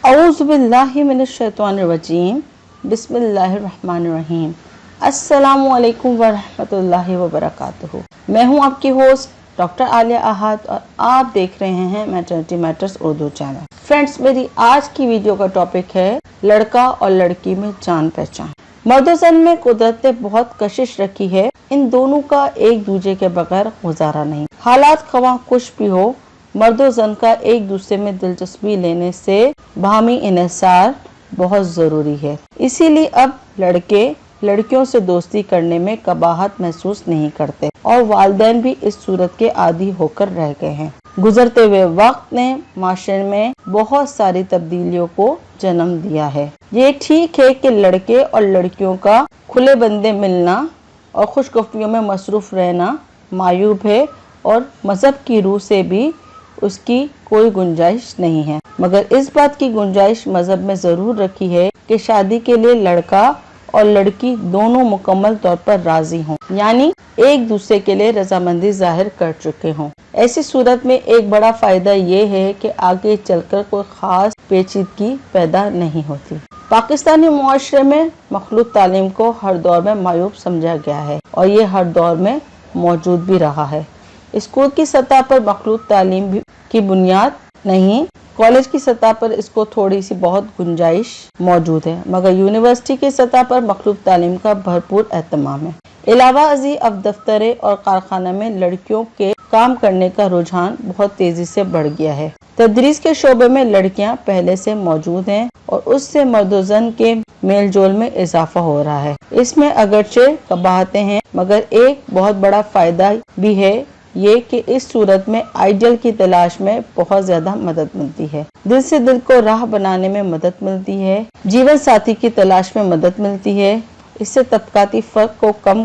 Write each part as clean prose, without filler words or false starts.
औज़ु बिल्लाहि मिनश्शैतानिर्रजीम बिस्मिल्लाहिर्रहमानिर्रहीम। अस्सलामु अलैकुम वरहमतुल्लाहि वबरकातुहू। मैं हूं आपकी होस्ट डॉक्टर आलिया अहाद और आप देख रहे हैं maternity matters Urdu channel. Friends, मेरी आज की वीडियो का टॉपिक है लड़का और लड़की में जान पहचान। मर्द ज़न में कुदरत ने बहुत कशिश रखी है, इन दोनों का एक दूसरे के बगैर गुजारा नहीं। हालात खवां कुछ भी हो, मर्द ज़न का एक दूसरे में दिलचस्पी लेने से बाहमी इन्हिसार बहुत ज़रूरी है। इसीलिए अब लड़के लड़कियों से दोस्ती करने में कबाहत महसूस नहीं करते और वालिदैन भी इस सूरत के आदी होकर रह गए हैं। गुजरते हुए वक्त ने माशरे में बहुत सारी तब्दीलियों को जन्म दिया है। ये ठीक है कि लड़के और लड़कियों का खुले बंदे मिलना और खुशगफ्फियों में मसरूफ रहना मायूब है और मजहब की रूह से भी उसकी कोई गुंजाइश नहीं है, मगर इस बात की गुंजाइश मजहब में ज़रूर रखी है कि शादी के लिए लड़का और लड़की दोनों मुकम्मल तौर पर राजी हों, यानी एक दूसरे के लिए रजामंदी जाहिर कर चुके हों। ऐसी सूरत में एक बड़ा फायदा ये है कि आगे चलकर कोई खास पेचीदगी पैदा नहीं होती। पाकिस्तानी मुआशरे में मखलूत तालीम को हर दौर में मायूब समझा गया है और ये हर दौर में मौजूद भी रहा है। स्कूल की सतह पर मखलूत तालीम की बुनियाद नहीं, कॉलेज की सतह पर इसको थोड़ी सी बहुत गुंजाइश मौजूद है, मगर यूनिवर्सिटी की सतह पर मखलूत तालीम का भरपूर एहतमाम है। इलावा अजी अब दफ्तरे और कारखाना में लड़कियों के काम करने का रुझान बहुत तेजी से बढ़ गया है। तदरीस के शोबे में लड़कियां पहले से मौजूद हैं और उससे मर्द-ओ-ज़न के मेल जोल में इजाफा हो रहा है। इसमें अगरचे कबाहतें हैं, मगर एक बहुत बड़ा फायदा भी है ये कि इस सूरत में आइडियल की तलाश में बहुत ज्यादा मदद मिलती है। दिल से दिल को राह बनाने में मदद मिलती है, जीवन साथी की तलाश में मदद मिलती है। इससे तबकाती फर्क को कम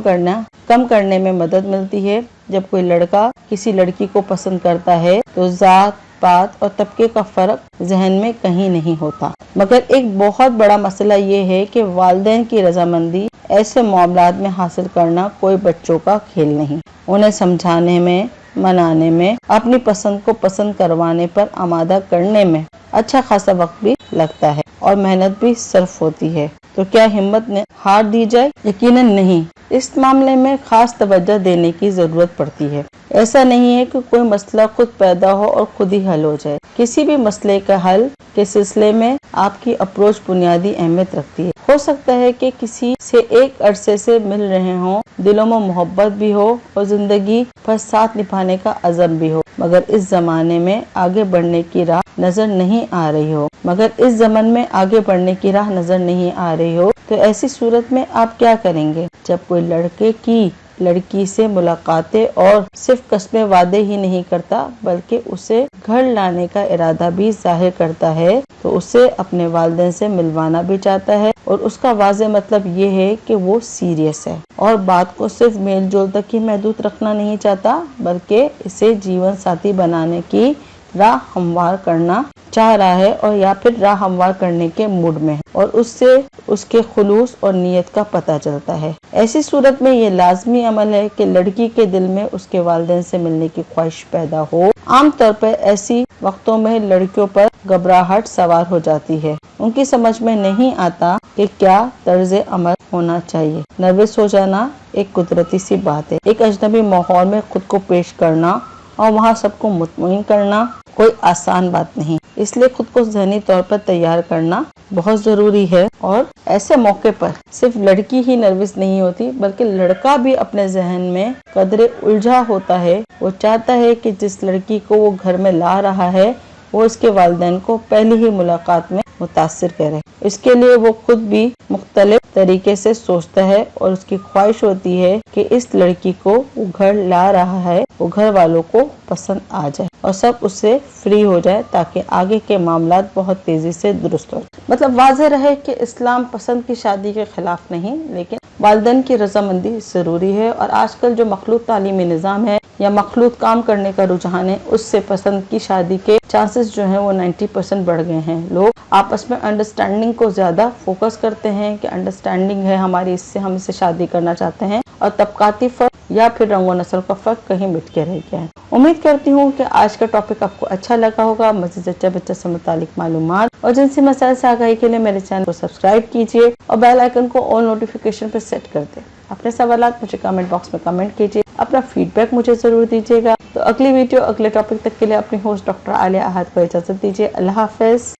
करने में मदद मिलती है। जब कोई लड़का किसी लड़की को पसंद करता है तो जात पात और तबके का फर्क जहन में कहीं नहीं होता, मगर एक बहुत बड़ा मसला ये है कि वालिदैन की रजामंदी ऐसे मामलात में हासिल करना कोई बच्चों का खेल नहीं। उन्हें समझाने में, मनाने में, अपनी पसंद को पसंद करवाने पर आमादा करने में अच्छा खासा वक्त भी लगता है और मेहनत भी सर्फ होती है। तो क्या हिम्मत ने हार दी जाए? यकीनन नहीं। इस मामले में खास तवज्जो देने की जरूरत पड़ती है। ऐसा नहीं है कि कोई मसला खुद पैदा हो और खुद ही हल हो जाए। किसी भी मसले का हल के सिलसिले में आपकी अप्रोच बुनियादी अहमियत रखती है। हो सकता है कि किसी से एक अरसे से मिल रहे हों, दिलों में मोहब्बत भी हो और जिंदगी पर साथ निभाने का अज़म भी हो, मगर इस जमाने में आगे बढ़ने की राह नजर नहीं आ रही हो, तो ऐसी सूरत में आप क्या करेंगे? जब कोई लड़के की लड़की से मुलाकातें और सिर्फ कस्में वादे ही नहीं करता बल्कि उसे घर लाने का इरादा भी जाहिर करता है, तो उसे अपने वालिदैन से मिलवाना भी चाहता है और उसका वाज़े मतलब ये है कि वो सीरियस है और बात को सिर्फ मेल जोल तक ही महदूद रखना नहीं चाहता, बल्कि इसे जीवन साथी बनाने की राह हमवार करना चाह रहा है और या फिर राह हमवार करने के मूड में है और उससे उसके खुलूस और नीयत का पता चलता है। ऐसी सूरत में ये लाजमी अमल है कि लड़की के दिल में उसके वालिदैन से मिलने की ख्वाहिश पैदा हो। आमतौर पर ऐसी वक्तों में लड़कियों पर घबराहट सवार हो जाती है। उनकी समझ में नहीं आता कि क्या तर्ज अमल होना चाहिए। नर्वस हो जाना एक कुदरती सी बात है। एक अजनबी माहौल में खुद को पेश करना और वहाँ सबको मुतमईन करना कोई आसान बात नहीं, इसलिए खुद को ज़हनी तौर पर तैयार करना बहुत ज़रूरी है। और ऐसे मौके पर सिर्फ लड़की ही नर्वस नहीं होती, बल्कि लड़का भी अपने जहन में कदरे उलझा होता है। वो चाहता है कि जिस लड़की को वो घर में ला रहा है वो उसके वालिदैन को पहली ही मुलाकात में मुतासिर करे। इसके लिए वो खुद भी मुख्तलिफ तरीके से सोचता है और उसकी ख्वाहिश होती है कि इस लड़की को वो घर ला रहा है वो घर वालों को पसंद आ जाए और सब उससे फ्री हो जाए, ताकि आगे के मामलात बहुत तेजी से दुरुस्त हो। मतलब वाज़ेह रहे कि इस्लाम पसंद की शादी के खिलाफ नहीं, लेकिन वालिदैन की रजामंदी ज़रूरी है। और आजकल जो मखलूत तालीमी निज़ाम है, या मखलूत काम करने का रुझान है, उससे पसंद की शादी के चांसेस जो हैं वो 90% बढ़ गए हैं। लोग आपस में अंडरस्टैंडिंग को ज्यादा फोकस करते हैं कि अंडरस्टैंडिंग है हमारी, इससे हम इससे शादी करना चाहते हैं, और तबकाती फर्क या फिर रंग व नस्ल का फर्क कहीं मिट के रह गया है। उम्मीद करती हूँ कि आज का टॉपिक आपको अच्छा लगा होगा। मज़ीद जच्चा बच्चा से मुतालिक मालूमात और जिनसी मसाइल से आगाही के लिए मेरे चैनल को सब्सक्राइब कीजिए और बेल आइकन को ऑल नोटिफिकेशन पर सेट कर दें। अपने सवालात मुझे कमेंट बॉक्स में कमेंट कीजिए, अपना फीडबैक मुझे जरूर दीजिएगा। तो अगली वीडियो अगले टॉपिक तक के लिए अपनी होस्ट डॉक्टर आलिया अहद को इजाजत दीजिए। अल्लाह हाफिज।